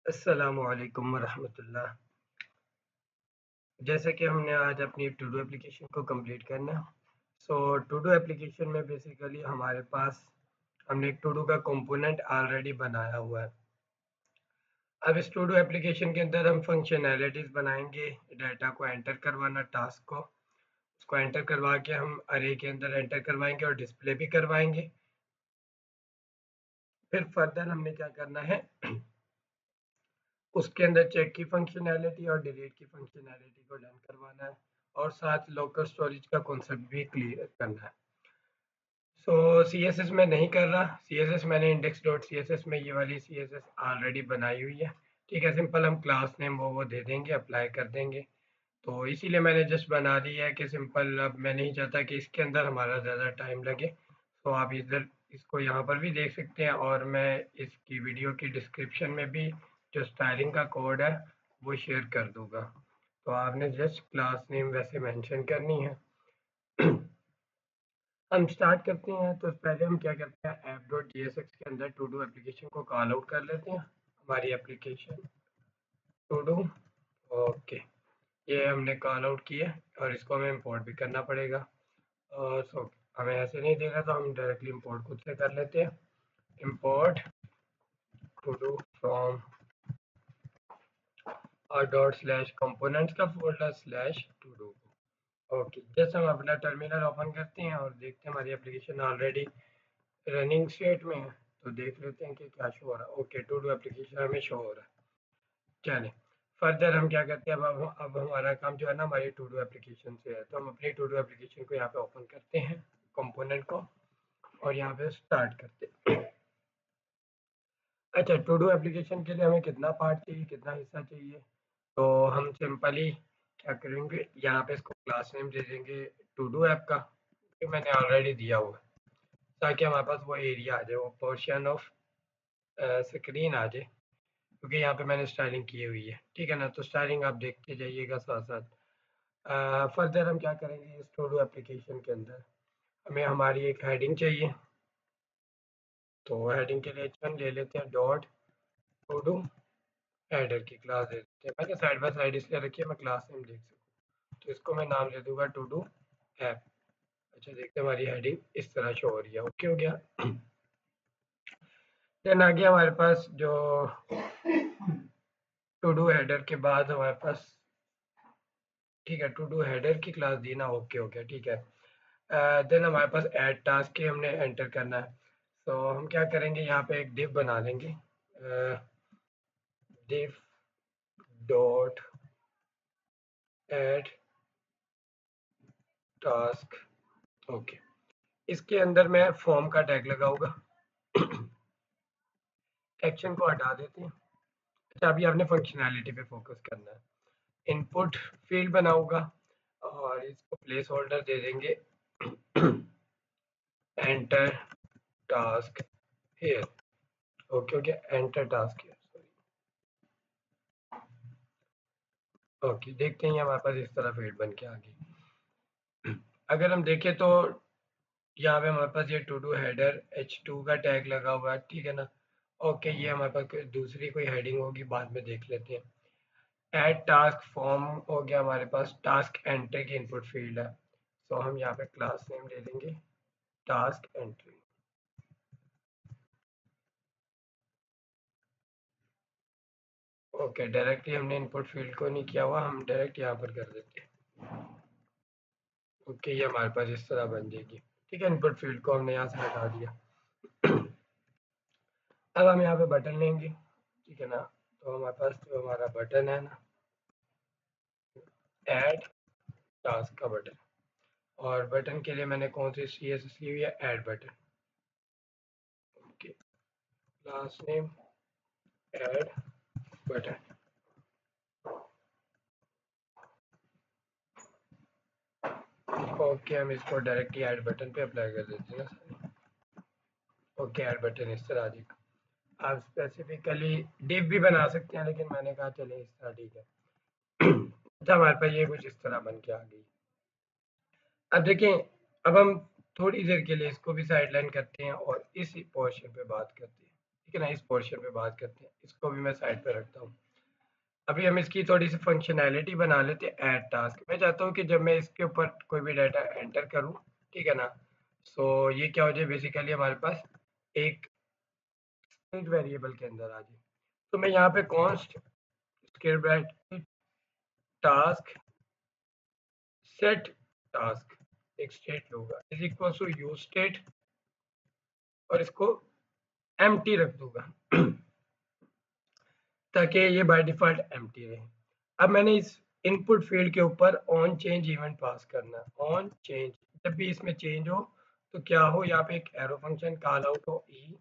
अस्सलामुअलैकुम वरहमतुल्लाह। जैसे कि हमने आज अपनी टू डू एप्लीकेशन को कंप्लीट करना है। टू डू एप्लीकेशन में बेसिकली हमारे पास हमने एक टू डू का कंपोनेंट ऑलरेडी बनाया हुआ है। अब इस टू डू एप्लीकेशन के अंदर हम फंक्शनैलिटीज़ बनाएंगे, डाटा को एंटर करवाना, टास्क को उसको एंटर करवा के हम अरे के अंदर एंटर करवाएंगे और डिस्प्ले भी करवाएंगे। फिर फर्दर हमने क्या करना है, उसके अंदर चेक की फंक्शनैलिटी और डिलीट की फंक्शनैलिटी को डन करवाना है और साथ लोकल स्टोरेज का कॉन्सेप्ट भी क्लियर करना है। CSS में नहीं कर रहा, CSS मैंने index.css में ये वाली CSS ऑलरेडी बनाई हुई है। ठीक है, सिंपल हम क्लास नेम वो दे देंगे, अप्लाई कर देंगे। तो इसीलिए मैंने जस्ट बना दी है कि सिंपल, अब मैं नहीं चाहता कि इसके अंदर हमारा ज़्यादा टाइम लगे। तो आप इधर इसको यहाँ पर भी देख सकते हैं और मैं इसकी वीडियो की डिस्क्रिप्शन में भी जो स्टाइलिंग का कोड है वो शेयर कर दूंगा। तो आपने जस्ट क्लास नेम वैसे मेंशन करनी है। हम स्टार्ट करते हैं। तो पहले हम क्या करते हैं, app.jsx के अंदर टू डू एप्लीकेशन को कॉल आउट कर लेते हैं। हमारी एप्लीकेशन टू डू, ओके, ये हमने कॉल आउट किया और इसको हमें इंपोर्ट भी करना पड़ेगा। और हमें ऐसे नहीं देगा तो हम डायरेक्टली इंपोर्ट खुद से कर लेते हैं। इंपोर्ट टू डू फ्रॉम और डॉट स्लैश कंपोनेंट्स का folder slash to do. Okay, जैसे हम अपना टर्मिनल ओपन करते हैं और देखते हैं हमारी एप्लीकेशन ऑलरेडी रनिंग स्टेट में है। तो देख लेते हैं कि क्या शो हो रहा है। ओके, टू डू एप्लीकेशन हमें शो हो रहा है। चलें, फर्दर हम क्या करते हैं, अब हमारा काम जो है ना हमारी टू डू एप्लीकेशन से है। तो हम अपनी टू डू एप्लीकेशन को यहाँ पे ओपन करते हैं, कंपोनेंट को, और यहाँ पे स्टार्ट करते हैं। अच्छा, टू डू एप्लीकेशन के लिए हमें कितना पार्ट चाहिए, कितना हिस्सा चाहिए? तो हम सिंपली क्या करेंगे, यहाँ पे इसको क्लास नेम दे देंगे टू डू ऐप का, जो मैंने ऑलरेडी दिया हुआ है, ताकि हमारे पास वो एरिया आ जाए, वो पोर्शन ऑफ स्क्रीन आ जाए, क्योंकि यहाँ पे मैंने स्टाइलिंग की हुई है। ठीक है ना, तो स्टाइलिंग आप देखते जाइएगा साथ साथ। फर्दर हम क्या करेंगे, इस टू डू एप्लीकेशन के अंदर हमें हमारी एक हेडिंग चाहिए। तो हेडिंग के लिए हम ले लेते हैं डॉट टू डू हेडर की क्लास दे देते हैं। मैंने साइड बाय साइड इसलिए रखी है मैं क्लास नेम देख सकूँ। तो इसको मैं नाम दे दूंगा टू डू ऐप। अच्छा, देखते हैं हमारी हेडिंग इस तरह शो हो रही है। ओके हो गया। देन आगे हमारे पास जो टू डू हेडर के बाद हमारे पास, ठीक है, टू डू हेडर की क्लास दी ना, ओके हो गया, ठीक है। देन हमारे पास ऐड टास्क के हमने एंटर करना है। तो हम क्या करेंगे, यहाँ पे एक डिव बना लेंगे, div dot add task. Okay, इसके अंदर मैं फॉर्म का टैग लगाऊंगा। एक्शन को हटा देते हैं। अच्छा, अभी आपने फंक्शनैलिटी पे फोकस करना है। इनपुट फील्ड बनाऊंगा और इसको प्लेस होल्डर दे देंगे enter task here. Okay okay, enter task here, sorry. Okay, देखते हैं हमारे पास इस तरह फील्ड बन के आ गई। अगर हम देखें तो यहाँ पे हमारे पास ये टू डू हेडर H2 का टैग लगा हुआ है, ठीक है ना। ओके, ये हमारे पास दूसरी कोई हेडिंग होगी, बाद में देख लेते हैं। ऐड टास्क फॉर्म हो गया हमारे पास, टास्क एंट्री की इनपुट फील्ड है। तो हम यहाँ पे क्लास नेम ले लेंगे टास्क एंट्री। ओके, डायरेक्टली हमने इनपुट फील्ड को नहीं किया हुआ, हम डायरेक्ट यहाँ पर कर देते हैं। ओके, ये हमारे पास इस तरह बन जाएगी। ठीक है, इनपुट फील्ड को हमने यहाँ से हटा दिया। अब हम यहाँ पे बटन लेंगे, ठीक है ना। तो हमारे पास जो हमारा बटन है ना, ऐड टास्क का बटन, और बटन के लिए मैंने कौन सी CSS ली हुई है, add button. Okay, class name add button. Okay, हम इसको डायरेक्टली ऐड बटन पे अप्लाई कर देते हैं ना। ओके, ऐड बटन इस तरह आ जाएगा। आप स्पेसिफिकली डिव भी बना सकते हैं, लेकिन मैंने कहा चले इस तरह ठीक है। अच्छा, हमारे पास ये कुछ इस तरह बन के आ गई। अब देखें, अब हम थोड़ी देर के लिए इसको भी साइडलाइन करते हैं और इस पोर्शन पे बात करते हैं। ठीक है ना, इस पोर्शन पे बात करते हैं, इसको भी मैं साइड पे रखता हूँ। अभी हम इसकी थोड़ी सी फंक्शनैलिटी बना लेते हैं, ऐड टास्क। मैं चाहता हूँ कि जब मैं इसके ऊपर कोई भी डाटा एंटर करूँ, ठीक है ना, सो ये क्या हो जाए, बेसिकली हमारे पास एक स्टेट वेरिएबल के अंदर आ जाए। तो मैं यहाँ पे const square bracket task set task एक स्टेट लूंगा is equal to use state, और इसको एम्प्टी रख दूंगा ताकि ये बाय डिफॉल्ट एम्प्टी रहे। अब मैंने इस इनपुट फील्ड के ऊपर ऑन चेंज इवेंट पास करना है। ऑन चेंज, जब भी इसमें चेंज हो तो क्या हो, यहाँ पे एक एरो फंक्शन कॉल आउट हो, ई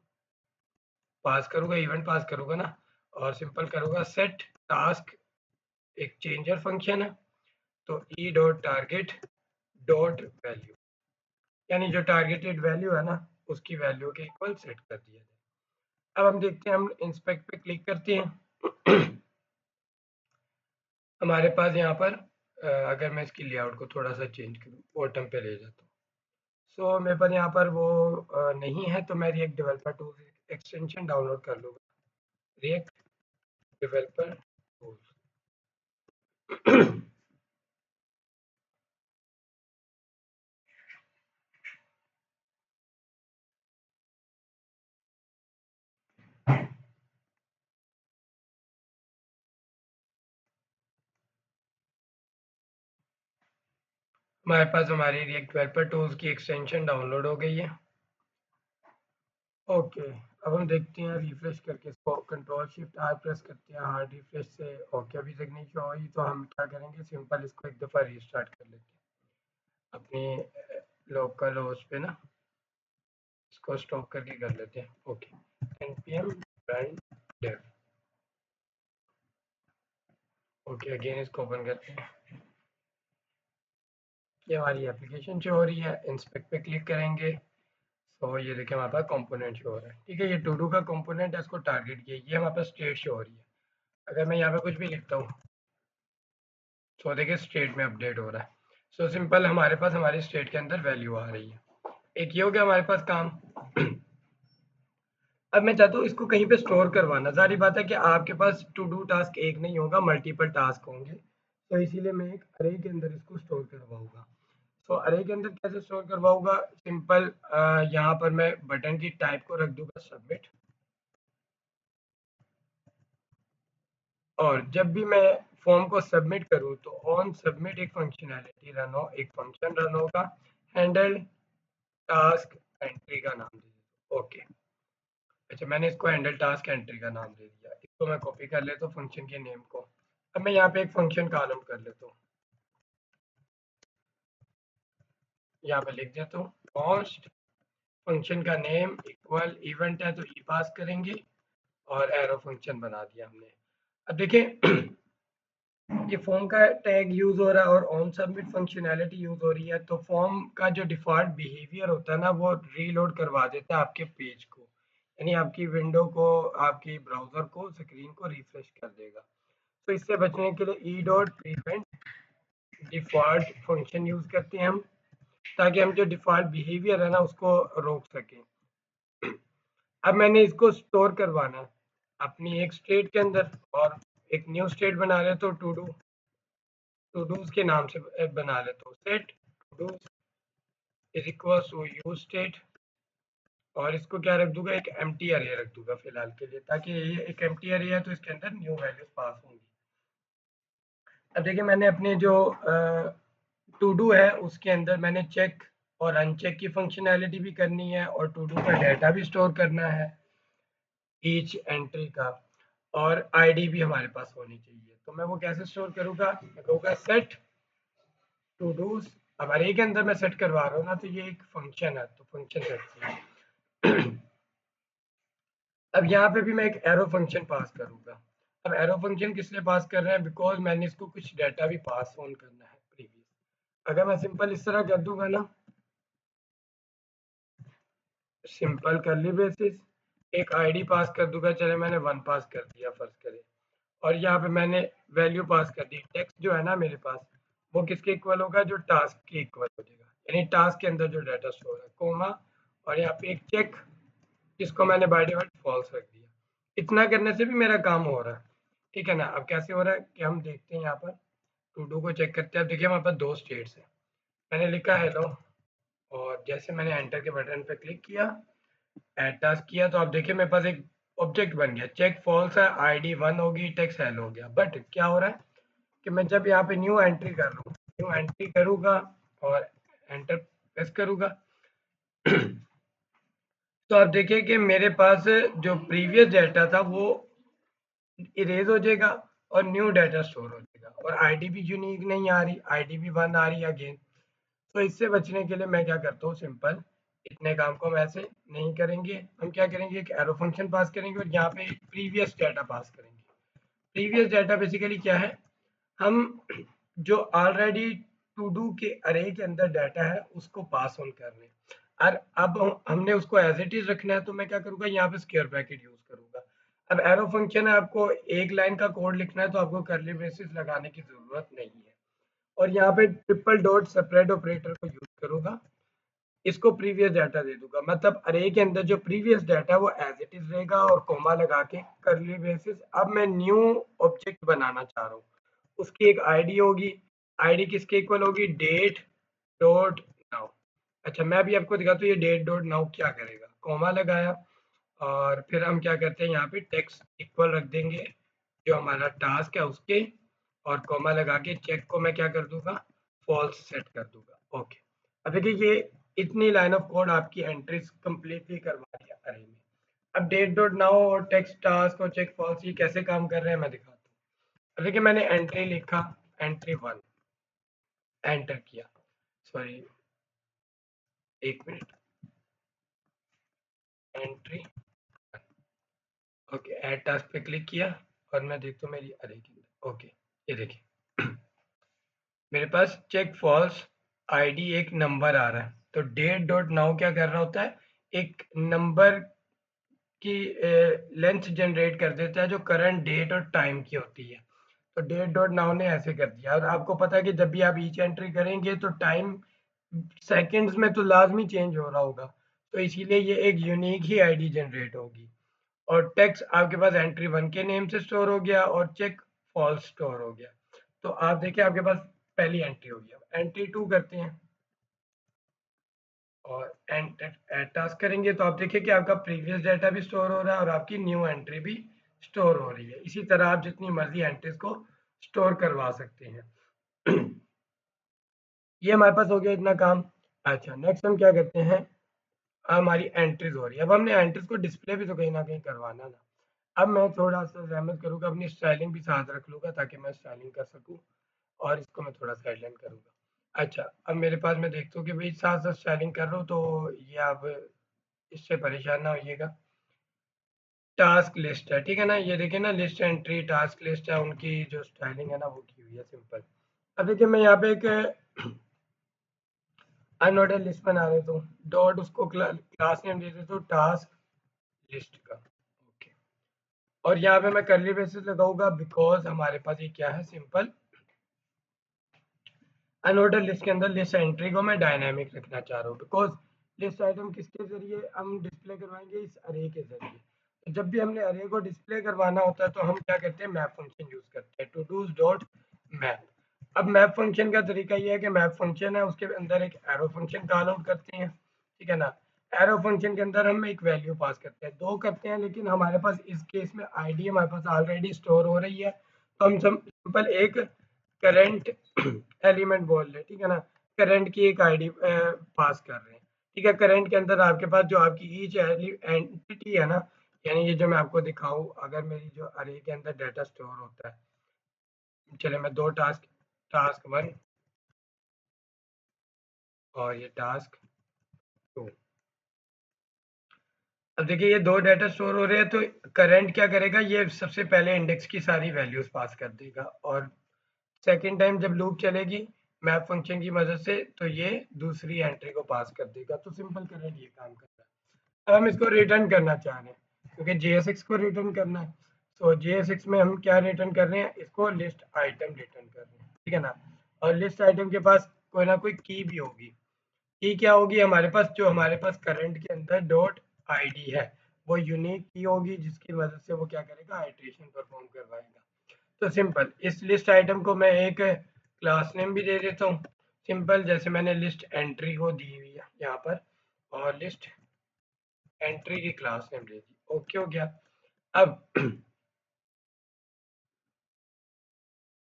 पास करूंगा, इवेंट पास करूंगा ना, और सिंपल करूंगा सेट टास्क, एक चेंजर फंक्शन है, तो E dot target dot value, यानी जो टारगेटेड वैल्यू है ना उसकी वैल्यू के इक्वल सेट कर दिया जाए। अब हम देखते हैं, हम इंस्पेक्ट पे क्लिक करते हैं हमारे पास यहाँ पर अगर मैं इसकी लेआउट को थोड़ा सा चेंज करूँ, बॉटम पे ले जाता हूँ, सो मेरे पास यहाँ पर वो नहीं है, तो मैं react developer tool extension download कर लूँगा, रिएक्ट डेवलपर टूल्स हमारे पास हमारी रिएक्ट डेवलपर टूल्स की एक्सटेंशन डाउनलोड हो गई है। ओके, अब हम देखते हैं रिफ्रेश करके, इसको कंट्रोल शिफ्ट आर प्रेस करते हैं, हार्ड रिफ्रेश से ओके अभी तक नहीं शो हुई, तो हम क्या करेंगे, सिंपल इसको एक दफ़ा रीस्टार्ट कर लेते हैं अपनी लोकल होस्ट पे ना, इसको स्टॉप करके कर लेते हैं। Okay, npm run dev। Okay, again इसको ओपन करते हैं, ये हमारी एप्लीकेशन शो हो रही है, इंस्पेक्ट पे क्लिक करेंगे, तो ये देखिए हमारे पास कंपोनेंट शो हो रहा है। ठीक है, ये टू डू का कंपोनेंट है, इसको टारगेट किया, ये हमारे पास स्टेट शो हो रही है। अगर मैं यहाँ पे कुछ भी लिखता हूँ तो देखिए स्टेट में अपडेट हो रहा है। सो सिंपल हमारे पास हमारी स्टेट के अंदर वैल्यू आ रही है। एक ये हो गया हमारे पास काम। अब मैं चाहता हूँ इसको कहीं पे स्टोर करवाना, सारी बात है कि आपके पास टू डू टास्क एक नहीं होगा, मल्टीपल टास्क होंगे, तो इसीलिए मैं एक अरे के अंदर इसको स्टोर करवाऊंगा। तो अरे के अंदर कैसे स्टोर करवाऊंगा, सिंपल यहाँ पर मैं बटन की टाइप को रख दूंगा सबमिट, और जब भी मैं फॉर्म को सबमिट करूँ तो ऑन सबमिट एक फंक्शनैलिटी रन हो, एक फंक्शन रन होगा, हैंडल टास्क एंट्री का नाम दे दीजिए। ओके, अच्छा मैंने इसको हैंडल टास्क एंट्री का नाम दे दिया, इसको मैं कॉपी कर लेता हूँ फंक्शन के नेम को। अब मैं यहाँ पे एक फंक्शन कॉलम कर लेता हूँ, यहाँ पे लिख देता हूँ कॉस्ट, फंक्शन का नेम इक्वल इवेंट है तो ई पास करेंगे, और एरो फंक्शन बना दिया हमने। अब देखिए ये फॉर्म का टैग यूज हो रहा है और ऑन सबमिट फंक्शनैलिटी यूज हो रही है, तो फॉर्म का जो डिफॉल्ट बिहेवियर होता है ना वो रीलोड करवा देता है आपके पेज को, यानी आपकी विंडो को, आपकी ब्राउजर को, स्क्रीन को रिफ्रेश कर देगा। तो इससे बचने के लिए E dot prevent default function use करते हैं हम, ताकि हम जो डिफॉल्ट बिहेवियर है ना उसको रोक सकें। अब मैंने इसको स्टोर करवाना है अपनी एक स्टेट के अंदर, और एक न्यू स्टेट बना रहे तो टू डूज के नाम से बना लेता हूँ, set todos is equal to use state, और इसको क्या रख दूंगा, एक एम्प्टी अरे रख दूंगा फिलहाल के लिए, ताकि ये एक एम्प्टी अरे है तो इसके अंदर न्यू वैल्यूज पास होंगी। अब देखिए मैंने अपने जो टू डू है उसके अंदर मैंने चेक और अनचेक की फंक्शनैलिटी भी करनी है, और टू डू का डाटा भी स्टोर करना है ईच एंट्री का, और आईडी भी हमारे पास होनी चाहिए। तो मैं वो कैसे स्टोर करूँगा, मैं कहूँगा सेट टू डूज, अब अरे के अंदर मैं सेट करवा रहा हूँ ना, तो ये एक फंक्शन है तो फंक्शन सेट। अब यहाँ पे भी मैं एक एरो फंक्शन पास करूँगा। अब एरो फंक्शन किस लिए पास कर रहे हैं, बिकॉज मैंने इसको कुछ डाटा भी पास ऑन करना है प्रीवियस। अगर मैं सिंपल इस तरह कर दूंगा ना, सिंपल करली ब्रेसेस, एक आईडी पास कर दूंगा, चले मैंने 1 पास कर दिया फर्ज करें, और यहाँ पे मैंने वैल्यू पास कर दी, टेक्स्ट जो है ना मेरे पास वो किसके इक्वल होगा, जो टास्क के इक्वल हो जाएगा, यानी टास्क के अंदर जो डाटा स्टोर है, कोमा, और यहाँ पे एक चेक इसको मैंने बाय डिफ़ॉल्ट फॉल्स रख दिया। इतना करने से भी मेरा काम हो रहा है, ठीक है ना? अब कैसे हो रहा है कि हम देखते हैं यहाँ पर टू डू को चेक करते हैं। अब देखिए हमारे पास 2 स्टेट्स हैं। मैंने लिखा हेलो और जैसे मैंने एंटर के बटन पे क्लिक किया, ऐड टास्क किया तो आप देखिए मेरे पास एक ऑब्जेक्ट बन गया। चेक फॉल्स है, आईडी 1 होगी, टेक्स्ट हेलो हो गया। बट क्या हो रहा है कि मैं जब यहाँ पे न्यू एंट्री कर रहा हूँ, न्यू एंट्री करूँगा और एंटर प्रेस करूँगा तो आप देखिए कि मेरे पास जो प्रीवियस डाटा था वो इरेज हो जाएगा और न्यू डाटा स्टोर हो जाएगा और आईडी भी यूनिक नहीं आ रही, आईडी भी 1 आ रही है अगेन। तो इससे बचने के लिए मैं क्या करता हूँ, सिंपल इतने काम को हम ऐसे नहीं करेंगे। हम क्या करेंगे, एक एरो फंक्शन पास करेंगे और यहाँ पे प्रीवियस डाटा पास करेंगे। प्रीवियस डाटा बेसिकली क्या है, हम जो ऑलरेडी टू डू के अरे के अंदर डाटा है उसको पास ऑन कर रहे हैं। और अब हमने उसको एज इट इज रखना है तो मैं क्या करूँगा, यहाँ पे स्क्वायर ब्रैकेट यूज करूँगा। अब एरो फंक्शन है, आपको एक लाइन का कोड लिखना है तो आपको कर्ली ब्रेसेस लगाने की जरूरत नहीं है। और यहाँ पे ट्रिपल डॉट सेपरेट ऑपरेटर को यूज करूँगा, इसको प्रीवियस डाटा दे दूंगा। मतलब अरे के अंदर जो प्रीवियस डाटा वो एज इट इज रहेगा और कोमा लगा के करली ब्रेसेस। अब मैं न्यू ऑब्जेक्ट बनाना चाह रहा हूँ, उसकी एक आईडी होगी। आईडी किसके इक्वल होगी, डेट डॉट नाउ। अच्छा मैं भी आपको दिखाता हूँ ये डेट डॉट नाउ क्या करेगा। कोमा लगाया और फिर हम क्या करते हैं, यहाँ पे टेक्स्ट इक्वल रख देंगे जो हमारा टास्क है उसके, और कोमा लगा के चेक को मैं क्या कर दूंगा, फॉल्स सेट कर दूंगा। ओके, अब देखिए ये इतनी लाइन ऑफ कोड आपकी एंट्रीज कंप्लीटली करवा दिया अरे में। अब डेट डॉट नाउ और टेक्स्ट टास्क और चेक फॉल्स ये कैसे काम कर रहे हैं मैं दिखाता हूँ। अब देखिए मैंने एंट्री लिखा, एंट्री 1 एंटर किया, सॉरी एक minute, entry okay, add task पे क्लिक किया और मैं देखता हूँ मेरी अरे के अंदर। ओके ये देखिए मेरे पास चेक फॉल्स आईडी एक नंबर आ रहा है। तो डेट डॉट नाउ क्या कर रहा होता है, एक नंबर की लेंथ जनरेट कर देता है जो करंट डेट और टाइम की होती है। तो डेट डॉट नाउ ने ऐसे कर दिया। और आपको पता है कि जब भी आप ईच एंट्री करेंगे तो टाइम सेकंड्स में तो लाजमी चेंज हो रहा होगा, तो इसीलिए ये एक यूनिक ही आईडी जनरेट होगी। और टेक्स्ट आपके पास एंट्री 1 के नेम से स्टोर हो गया और चेक फॉल्स स्टोर हो गया। तो आप देखिए आपके पास पहली एंट्री हो गई। एंट्री 2 करते हैं और एंड टास्क करेंगे तो आप देखिए कि आपका प्रीवियस डाटा भी स्टोर हो रहा है और आपकी न्यू एंट्री भी स्टोर हो रही है। इसी तरह आप जितनी मर्जी एंट्रीज को स्टोर करवा सकते हैं। ये हमारे पास हो गया इतना काम। अच्छा नेक्स्ट हम क्या करते हैं, हमारी एंट्रीज हो रही है। अब हमने एंट्रीज को डिस्प्ले भी तो कहीं ना कहीं करवाना ना। अब मैं थोड़ा सा जहमत करूँगा, अपनी स्टाइलिंग भी साथ रख लूँगा ताकि मैं स्टाइलिंग कर सकूँ और इसको मैं थोड़ा साइडलाइन करूँगा। अच्छा अब मेरे पास मैं देखता हूँ कि भाई साथ साथ स्टाइलिंग कर रहा हूँ, तो ये आप इससे परेशान ना होइएगा। टास्क लिस्ट है, ठीक है ना, ये देखिए ना लिस्ट एंट्री टास्क लिस्ट है, उनकी जो स्टाइलिंग है ना वो की हुई है सिंपल। अब देखिए मैं यहाँ पे एक अनऑर्डर लिस्ट बना देता हूँ, डॉट उसको क्लास नेम दे देता हूँ टास्क लिस्ट का। ओके, और यहाँ पे मैं कर्ली ब्रेसेस लगाऊंगा बिकॉज हमारे पास ये क्या है, सिंपल अनऑर्डर लिस्ट के अंदर लिस्ट एंट्री को मैं डायनामिक रखना चाह रहा हूँ। बिकॉज लिस्ट आइटम किसके जरिए हम डिस्प्ले करवाएंगे, इस अरे के जरिए। तो जब भी हमने अरे को डिस्प्ले करवाना होता है तो हम क्या करते हैं, मैप फंक्शन यूज करते हैं, टू डूज डॉट मैप। अब मैप फंक्शन का तरीका ये है कि मैप फंक्शन है उसके अंदर एक एरो फंक्शन कॉल आउट करते हैं, ठीक है ना। एरो फंक्शन के अंदर हम एक वैल्यू पास करते हैं, दो करते हैं, लेकिन हमारे पास इस केस में आईडी हमारे पास ऑलरेडी स्टोर हो रही है तो हम सिंपल एक करंट एलिमेंट बोल रहे हैं, ठीक है ना। करंट की एक आईडी पास कर रहे हैं, ठीक है। करंट के अंदर आपके पास जो आपकी ईच एंटिटी है ना, यानी ये जो मैं आपको दिखाऊं, अगर मेरी जो अरे के अंदर डाटा स्टोर होता है, चले मैं दो टास्क, टास्क 1 और ये टास्क 2। अब देखिए ये दो डाटा स्टोर हो रहे हैं तो करंट क्या करेगा, ये सबसे पहले इंडेक्स की सारी वैल्यूज पास कर देगा और सेकेंड टाइम जब लूप चलेगी मैप फंक्शन की मदद से तो ये दूसरी एंट्री को पास कर देगा। तो सिंपल करंट ये काम कर रहा है। अब हम इसको रिटर्न करना चाह रहे हैं क्योंकि JSX को रिटर्न करना है। तो JSX में हम क्या रिटर्न कर रहे हैं, इसको लिस्ट आइटम रिटर्न कर रहे हैं, ठीक है ना। और लिस्ट आइटम के पास कोई ना कोई की भी होगी। की क्या होगी हमारे पास, जो हमारे पास करंट के अंदर डॉट आईडी है वो यूनिक की होगी जिसकी वजह से वो क्या करेगा, आइट्रेशन परफॉर्म करवाएगा। तो सिंपल इस लिस्ट आइटम को मैं एक क्लास नेम भी दे देता हूँ, सिंपल जैसे मैंने लिस्ट एंट्री को दी हुई है यहाँ पर, और लिस्ट एंट्री की क्लास नेम दे दी। ओके हो गया। अब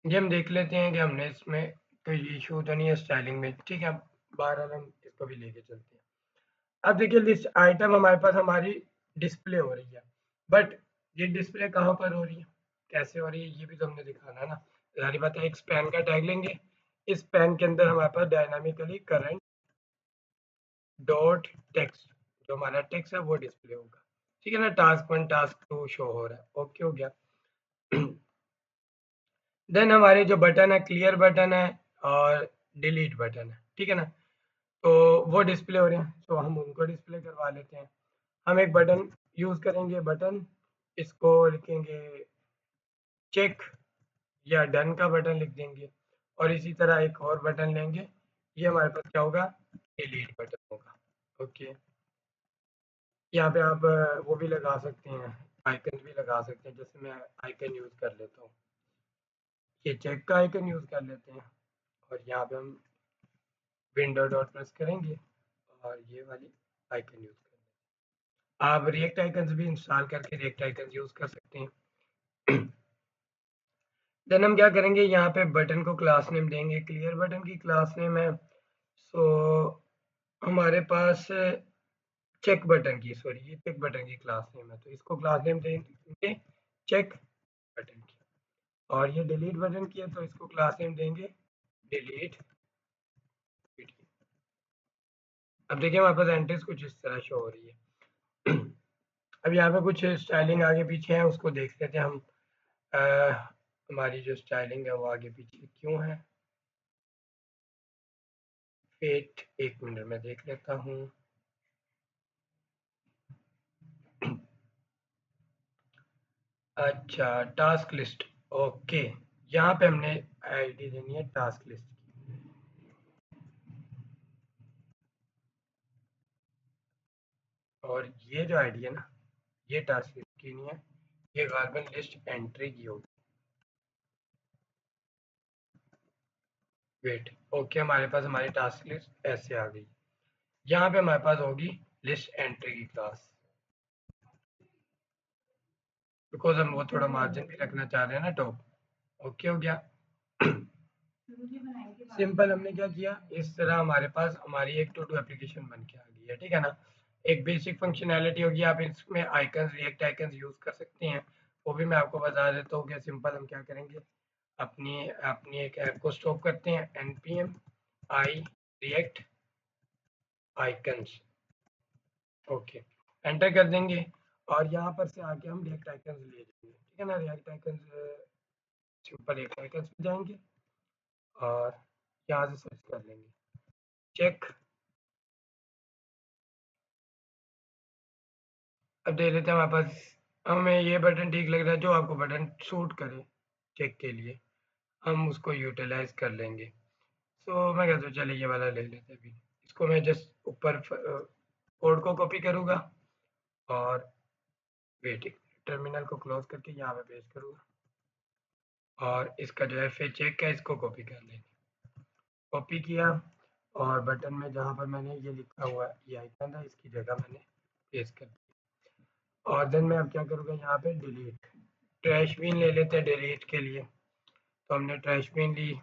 ये हम देख लेते हैं कि हमने इसमें कोई इशू तो नहीं है स्टाइलिंग में, ठीक है। बहरहाल हम इसको भी लेके चलते हैं। अब देखिए लिस्ट आइटम हमारे पास हमारी डिस्प्ले हो रही है, बट ये डिस्प्ले कहाँ पर हो रही है, कैसे हो रही है, ये भी तो हमने दिखाना है ना। सारी बात है, एक स्पैन का टैग लेंगे, इस स्पैन के अंदर हमारे पास डायनामिकली करंट डॉट टेक्स्ट, जो हमारा टेक्स्ट है वो डिस्प्ले होगा, ठीक है ना। टास्क 1 टास्क 2 शो हो रहा है। ओके हो गया। देन हमारे जो बटन है, क्लियर बटन है और डिलीट बटन है, ठीक है ना। तो वो डिस्प्ले हो रहे हैं, तो हम उनको डिस्प्ले करवा लेते हैं। हम एक बटन यूज़ करेंगे, बटन इसको लिखेंगे चेक या डन का बटन लिख देंगे, और इसी तरह एक और बटन लेंगे, ये हमारे पास क्या होगा, डिलीट बटन होगा। ओके, यहाँ पे आप वो भी लगा सकते हैं, आइकन भी लगा सकते हैं, जैसे मैं आइकन यूज़ कर लेता हूँ, ये चेक का आइकन यूज़ कर लेते हैं, और यहाँ पे हम विंडो डॉट प्रेस करेंगे और ये वाली आइकन यूज़ करेंगे। आप रिएक्ट आइकन्स भी इंस्टॉल करके रिएक्ट आइकन्स यूज़ कर सकते हैं। देन हम क्या करेंगे, यहाँ पे बटन को क्लास नेम देंगे, क्लियर बटन की क्लास नेम है, सो हमारे पास चेक बटन की, सॉरी ये चेक बटन की क्लास नेम है, तो इसको क्लास नेम देंगे चेक बटन की। और ये डिलीट बटन की है, तो इसको क्लास नेम देंगे डिलीट की। अब देखिए हमारे पास एंट्रीज कुछ इस तरह शो हो रही है। अब यहाँ पे कुछ स्टाइलिंग आगे पीछे है, उसको देख लेते हैं हम। हमारी जो स्टाइलिंग है वो आगे पीछे क्यों है, वेट एक मिनट में देख लेता हूँ। अच्छा, टास्क लिस्ट, ओके, यहाँ पे हमने आईडी देनी है टास्क लिस्ट की, और ये जो आईडी है ना, ये टास्क लिस्ट की नहीं है, ये गार्बन लिस्ट एंट्री की होगी। वेट, ओके, हमारे पास हमारी टास्क लिस्ट ऐसे आ गई। यहाँ पे हमारे पास होगी लिस्ट एंट्री की क्लास, बिकॉज हम वो थोड़ा मार्जिन भी रखना चाह रहे हैं ना टॉप। ओके हो गया। सिंपल हमने क्या किया, इस तरह हमारे पास हमारी एक टू डू एप्लीकेशन बन के आ गई है, ठीक है ना। एक बेसिक फंक्शनैलिटी होगी, आप इसमें आइकन्स, रिएक्ट आइकन्स यूज़ कर सकते हैं, वो भी मैं आपको बता देता हूँ कि सिंपल हम क्या करेंगे, अपनी अपनी एक ऐप को स्टॉप करते हैं, npm i react icons, okay, enter कर देंगे, और यहाँ पर से आके हम रिएक्ट आइकन्स ले लेंगे, ठीक है ना। React icons, simple react icons पे जाएंगे और यहाँ से सर्च कर लेंगे चेक। अब देख लेते हैं हमारे पास, हमें ये बटन ठीक लग रहा है, जो आपको बटन सूट करे चेक के लिए हम उसको यूटिलाइज कर लेंगे। सो मैं कहता हूँ चलिए ये वाला ले लेते हैं अभी। इसको मैं जस्ट ऊपर कोड को कॉपी करूँगा, और वेटिंग टर्मिनल को क्लोज करके यहाँ पे पेस्ट करूँगा, और इसका जो है फिर चेक है इसको कॉपी कर लेंगे। कॉपी किया, और बटन में जहाँ पर मैंने ये लिखा हुआ है ये आइकन था, इसकी जगह मैंने पेस्ट कर दिया। और देन मैं अब क्या करूँगा, यहाँ पे डिलीट, ट्रैश बिन ले लेते हैं डिलीट के लिए, तो हमने ट्रैश बिन ली,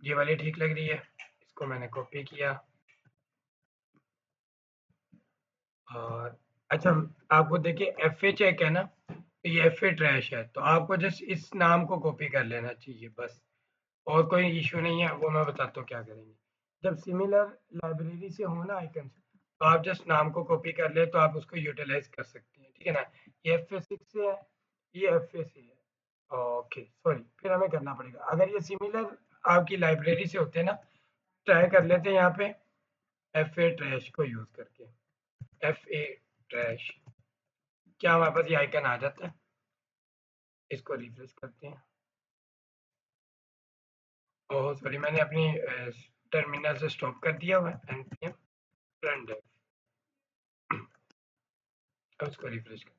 ये वाली ठीक लग रही है, इसको मैंने कॉपी किया। और अच्छा, आपको देखिए एफ ए चेक है ना, तो ये एफ ए ट्रैश है, तो आपको जस्ट इस नाम को कॉपी कर लेना चाहिए बस, और कोई इशू नहीं है, वो मैं बताता हूँ क्या करेंगे। जब सिमिलर लाइब्रेरी से हो ना आइकन, तो आप जस्ट नाम को कॉपी कर ले, तो आप उसको यूटिलाइज कर सकते हैं, ठीक है ना। ये एफ ए सिक्स से है, ये एफ ए से है, ओके सॉरी, फिर हमें करना पड़ेगा, अगर ये सिमिलर आपकी लाइब्रेरी से होते हैं ना, ट्राई कर लेते हैं यहाँ पे एफ ए ट्रैश को यूज़ करके, एफ ए ट्रैश, क्या हमारे पास ये आइकन आ जाता है, इसको रिफ्रेश करते हैं। ओह सॉरी, मैंने अपनी टर्मिनल से स्टॉप कर दिया हुआ है, npm run dev, अब इसको रिफ्रेश कर,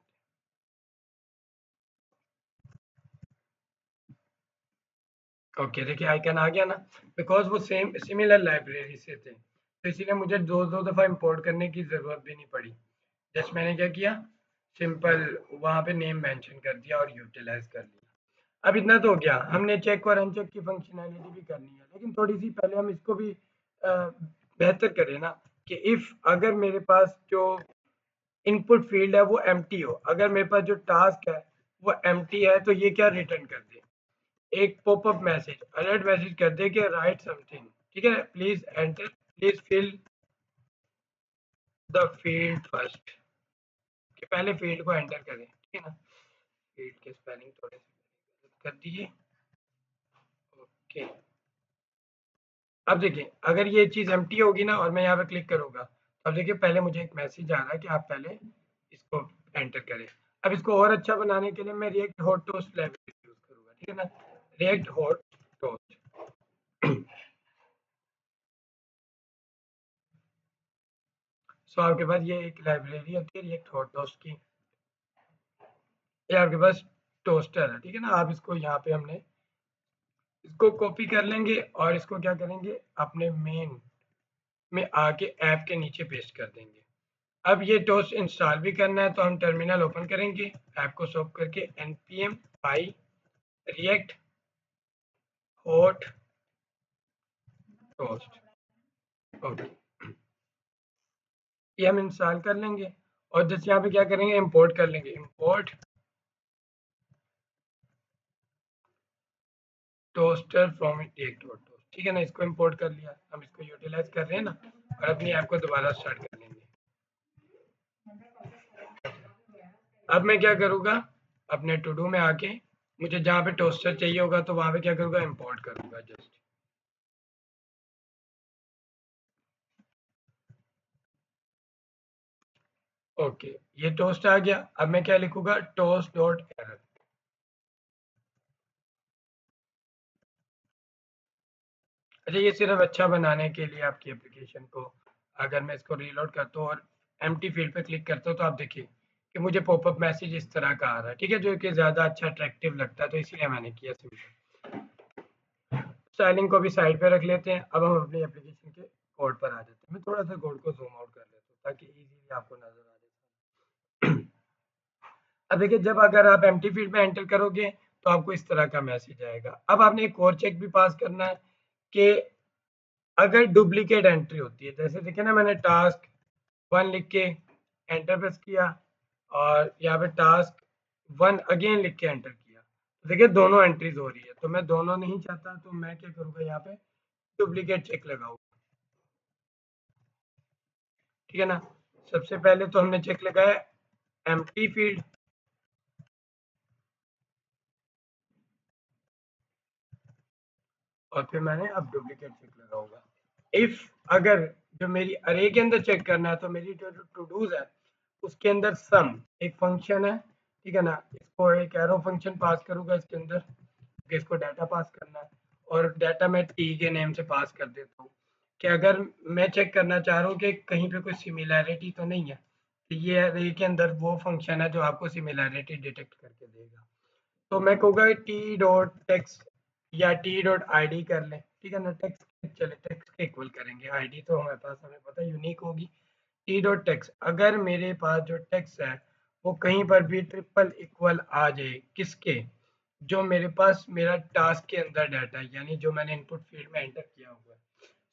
ओके देखिए आइकन आ गया ना, बिकॉज वो सेम सिमिलर लाइब्रेरी से थे, तो इसीलिए मुझे दो दो दफ़ा इंपोर्ट करने की ज़रूरत भी नहीं पड़ी। जस्ट मैंने क्या किया, सिंपल वहाँ पे नेम मेंशन कर दिया और यूटिलाइज कर लिया। अब इतना तो हो गया, हमने चेक और अनचेक की फंक्शनैलिटी भी करनी है, लेकिन थोड़ी सी पहले हम इसको भी बेहतर करें ना, कि इफ़ अगर मेरे पास जो इनपुट फील्ड है वो एम्प्टी हो, अगर मेरे पास जो टास्क है वो एम्प्टी है, तो ये क्या रिटर्न कर दे, एक पॉपअप मैसेज अलर्ट मैसेज कर दे कि राइट समथिंग, ठीक है, please enter, please fill the field first, कि पहले फील्ड को एंटर करें, ठीक है ना। फील्ड के स्पेलिंग थोड़े से कर दिए, ओके। अब देखिए अगर ये चीज एम्प्टी होगी ना और मैं यहाँ पे क्लिक करूंगा, अब देखिए पहले मुझे एक मैसेज आ रहा है कि आप पहले इसको एंटर करें। अब इसको और अच्छा बनाने के लिए मैं react hot toast library use करूंगा, ठीक है ना, रिएक्ट हॉट टोस्ट। सो आपके पास ये एक लाइब्रेरी होती है रिएक्ट हॉट टोस्ट की, ये आपके पास टोस्टर है, ठीक है ना। आप इसको यहाँ पे हमने इसको कॉपी कर लेंगे और इसको क्या करेंगे, अपने मेन में आके ऐप के नीचे पेस्ट कर देंगे। अब ये टोस्ट इंस्टॉल भी करना है, तो हम टर्मिनल ओपन करेंगे, ऐप को सॉप करके npm i react hot toast, okay, ये हम इंस्टॉल कर लेंगे। और जैसे यहाँ पे क्या करेंगे, इंपोर्ट कर लेंगे, import toaster from react hot toast, ठीक है ना, इसको इंपोर्ट कर लिया, हम इसको यूटिलाइज कर रहे हैं ना, और अपनी ऐप को दोबारा स्टार्ट कर लेंगे। अब मैं क्या करूँगा, अपने टू डू में आके मुझे जहाँ पे टोस्टर चाहिए होगा तो वहाँ पे क्या करूँगा, इंपोर्ट करूँगा जस्ट, ओके, ये टोस्ट आ गया। अब मैं क्या लिखूँगा, टोस्ट डॉट एरर। अच्छा ये सिर्फ अच्छा बनाने के लिए आपकी एप्लीकेशन को, अगर मैं इसको रीलोड करता हूँ और एम्प्टी फील्ड पे क्लिक करता हूँ तो आप देखिए कि मुझे पॉपअप मैसेज इस तरह का आ रहा है, ठीक है, जो कि ज़्यादा अच्छा अट्रैक्टिव लगता है, तो इसीलिए मैंने किया सिंपल। स्टाइलिंग को भी साइड पे रख लेते हैं। अब हम अपनी एप्लीकेशन के कोड पर आ जाते हैं। मैं थोड़ा सा कोड को जूम आउट कर लेता हूँ ताकि इजीली आपको नजर आ जाए। अब देखिए जब अगर आप एम्प्टी फील्ड में एंटर करोगे तो आपको इस तरह का मैसेज आएगा। अब आपने एक और चेक भी पास करना है कि अगर डुप्लीकेट एंट्री होती है, जैसे देखिए ना मैंने टास्क 1 लिख के एंटर प्रेस किया और यहाँ पे टास्क 1 अगेन लिख के एंटर किया, तो देखिए दोनों एंट्रीज हो रही है, तो मैं दोनों नहीं चाहता, तो मैं क्या करूँगा, यहाँ पे डुप्लीकेट चेक लगाऊंगा, ठीक है ना। सबसे पहले तो हमने चेक लगाया एम्प्टी फील्ड, और फिर मैंने अब डुप्लीकेट चेक लगाऊंगा। इफ अगर जो मेरी अरे के अंदर चेक करना है, तो मेरी जो टू डूज है उसके अंदर सम एक फंक्शन है, ठीक है ना, इसको एक एरो फंक्शन पास करूंगा इसके अंदर, कि इसको डाटा पास करना है, और डाटा मैं टी के नेम से पास कर देता हूँ, कि अगर मैं चेक करना चाह रहा हूँ कि कहीं पे कोई सिमिलैरिटी तो नहीं है, तो ये अरे के अंदर वो फंक्शन है जो आपको सिमिलैरिटी डिटेक्ट करके देगा। तो मैं कहूँगा टी डॉट टेक्स्ट या टी डॉट आई डी कर लें, ठीक है ना, टेक्स्ट चले, टेक्स्ट के इक्वल करेंगे, आईडी तो हमारे पास हमें पता है यूनिक होगी। टी डॉट टेक्स्ट, अगर मेरे पास जो टेक्स्ट है वो कहीं पर भी ट्रिपल इक्वल आ जाए, किसके, जो मेरे पास मेरा टास्क के अंदर डाटा है, यानी जो मैंने इनपुट फील्ड में एंटर किया हुआ है,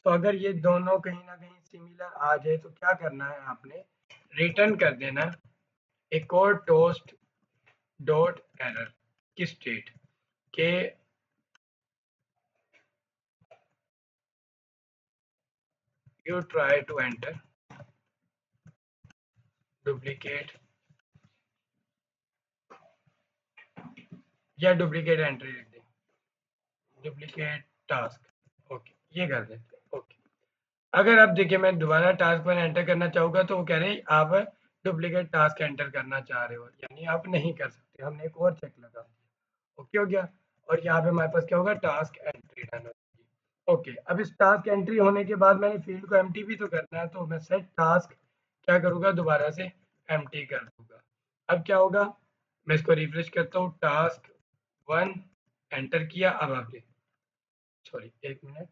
तो अगर ये दोनों कहीं ना कहीं सिमिलर आ जाए तो क्या करना है, आपने रिटर्न कर देना एक और टोस्ट डॉट एरर की स्टेट के you try to enter duplicate या डुप्लीकेट एंट्री लिख दें, डुप्लीकेट टास्क, ओके ये कर देते हैं, ओके। अगर आप देखिए मैं दोबारा टास्क में एंटर करना चाहूँगा तो वो कह रहे हैं आप डुप्लीकेट टास्क एंटर करना चाह रहे हो, यानी आप नहीं कर सकते, हमने एक और चेक लगा दिया, ओके हो गया। और यहाँ पे हमारे पास क्या होगा, टास्क एंट्री डन होगी, ओके। अब इस टास्क एंट्री होने के बाद मैंने फील्ड को एम्प्टी भी तो करना है, तो मैं सेट टास्क क्या करूँगा, दोबारा से एम्प्टी कर दूंगा, अब क्या होगा, मैं इसको रिफ्रेश करता हूँ, टास्क 1 एंटर किया। अब आप देखिए, सॉरी 1 मिनट,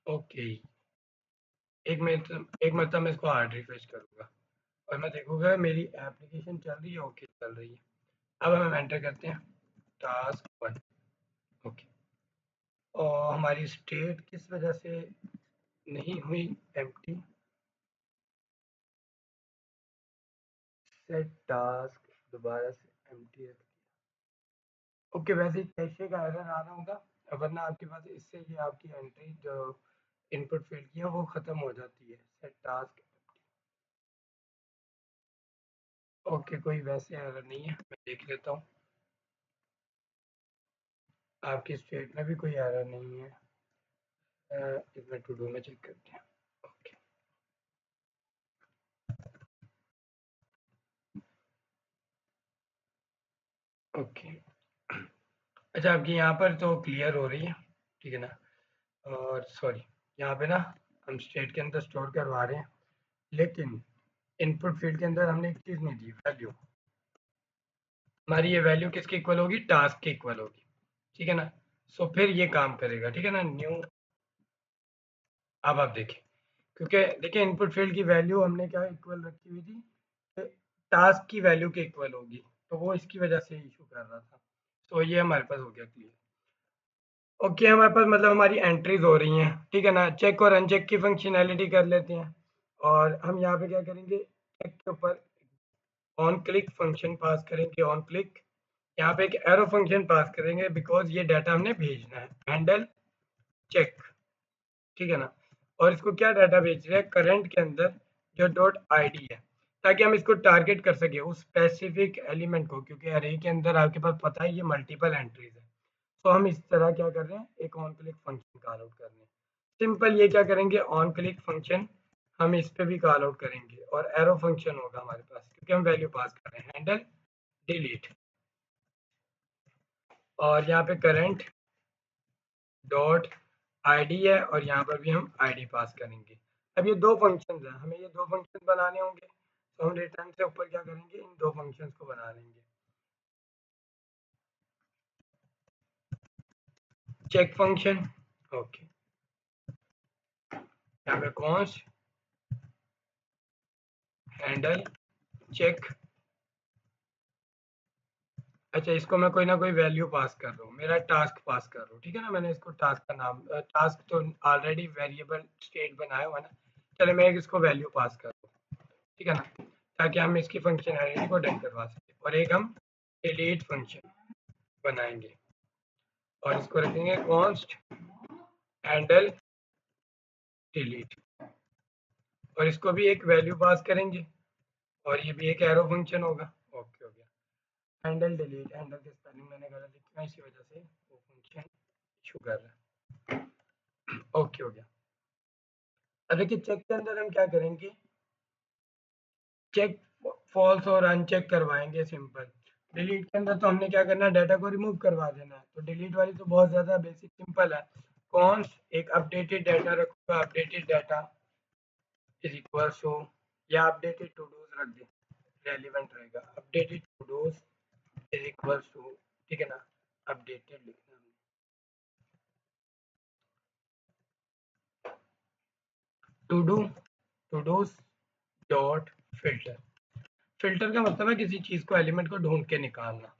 ओके, एक मतलब मैं इसको हार्ड रिफ्रेश करूँगा और मैं देखूँगा मेरी एप्लीकेशन चल रही है, ओके चल रही है। अब हम एंटर करते हैं टास्क 1, ओके, और हमारी स्टेट किस वजह से नहीं हुई एम्प्टी, सेट टास्क दोबारा से एम्प्टी रख दिया। ओके, वैसे ही कैशे का एरर आ रहा होगा, वरना आपके पास इससे ये आपकी एंट्री जो इनपुट फील्ड की है वो ख़त्म हो जाती है, सेट टास्क। ओके, कोई वैसे एरर नहीं है, मैं देख लेता हूँ, आपकी स्टेट में भी कोई एरर नहीं है। इसमें टू डू में चेक करते हैं। ओके, ओके, अच्छा आपकी यहाँ पर तो क्लियर हो रही है, ठीक है ना, और सॉरी यहाँ पे ना हम स्टेट के अंदर स्टोर करवा रहे हैं, लेकिन इनपुट फील्ड के अंदर हमने एक चीज़ नहीं दी, वैल्यू। हमारी ये वैल्यू किसके इक्वल होगी, टास्क के इक्वल होगी, ठीक है ना। सो फिर ये काम करेगा, ठीक है ना, न्यू। अब आप देखें, क्योंकि देखिए इनपुट फील्ड की वैल्यू हमने क्या इक्वल रखी हुई थी, टास्क की वैल्यू के इक्वल होगी, तो वो इसकी वजह से इशू कर रहा था। तो ये हमारे पास हो गया क्लियर। ओके, हमारे पास मतलब हमारी एंट्रीज हो रही हैं, ठीक है ना। चेक और अनचेक की फंक्शनैलिटी कर लेते हैं, और हम यहाँ पे क्या करेंगे, चेक के ऊपर ऑन क्लिक फंक्शन पास करेंगे, ऑन क्लिक, यहाँ पे एक एरो फंक्शन पास करेंगे, बिकॉज ये डाटा हमने भेजना है, हैंडल चेक, ठीक है ना। और इसको क्या डाटा भेज रहे हैं, करंट के अंदर जो डॉट आईडी है, ताकि हम इसको टारगेट कर सके उस स्पेसिफिक एलिमेंट को, क्योंकि अरे के अंदर आपके पास पता है ये मल्टीपल एंट्रीज है। तो हम इस तरह क्या कर रहे हैं, एक on click function call out कर रहे हैं। सिंपल ये क्या करेंगे, ऑन क्लिक फंक्शन हम इस पे भी कॉल आउट करेंगे, और एरो फंक्शन होगा हमारे पास, क्योंकि हम वैल्यू पास कर रहे हैं, हैंडल डिलीट, और यहाँ पे करंट डॉट आईडी है, और यहाँ पर भी हम आईडी पास करेंगे। अब ये दो फंक्शंस हैं, हमें ये दो फंक्शन बनाने होंगे, तो हम रिटर्न से ऊपर क्या करेंगे, इन दो फंक्शंस को बना लेंगे। चेक फंक्शन, ओके, यहाँ पे कॉन्स्ट हैंडल चेक। अच्छा, इसको मैं कोई ना कोई वैल्यू पास कर रहा हूँ, मेरा टास्क पास कर रहा हूँ, ठीक है ना। मैंने इसको टास्क का नाम, टास्क तो ऑलरेडी वेरिएबल स्टेट बनाया हुआ है ना। चले मैं एक इसको वैल्यू पास कर रहा हूँ, ठीक है ना, ताकि हम इसकी फंक्शनैलिटी को डेट करवा सकें, और एक हम डिलीट फंक्शन बनाएंगे, और इसको रखेंगे कॉन्स्ट हैंडल डिलीट, और इसको भी एक वैल्यू पास करेंगे, और ये भी एक एरो फंक्शन होगा। ओके हो गया, हैंडल डिलीट, हैंडल की स्पेलिंग मैंने गलत लिखी है, इसी वजह से वो फंक्शन इशू कर रहा है। ओके हो गया। अब देखिए चेक के अंदर हम क्या करेंगे, चेक फॉल्स और अनचेक करवाएंगे, सिंपल। डिलीट के अंदर तो हमने क्या करना है, डाटा को रिमूव करवा देना है, तो डिलीट वाली तो बहुत ज़्यादा बेसिक सिंपल है। कॉन्स्ट एक अपडेटेड डाटा रखूंगा, updated data is equal to, या अपडेटेड टू डूज रख दे, रेलिवेंट रहेगा, updated todos is equal to, ठीक है ना, अपडेटेड लिखना है, todo, to dos dot filter. Filter का मतलब है किसी चीज़ को, एलिमेंट को ढूंढ के निकालना।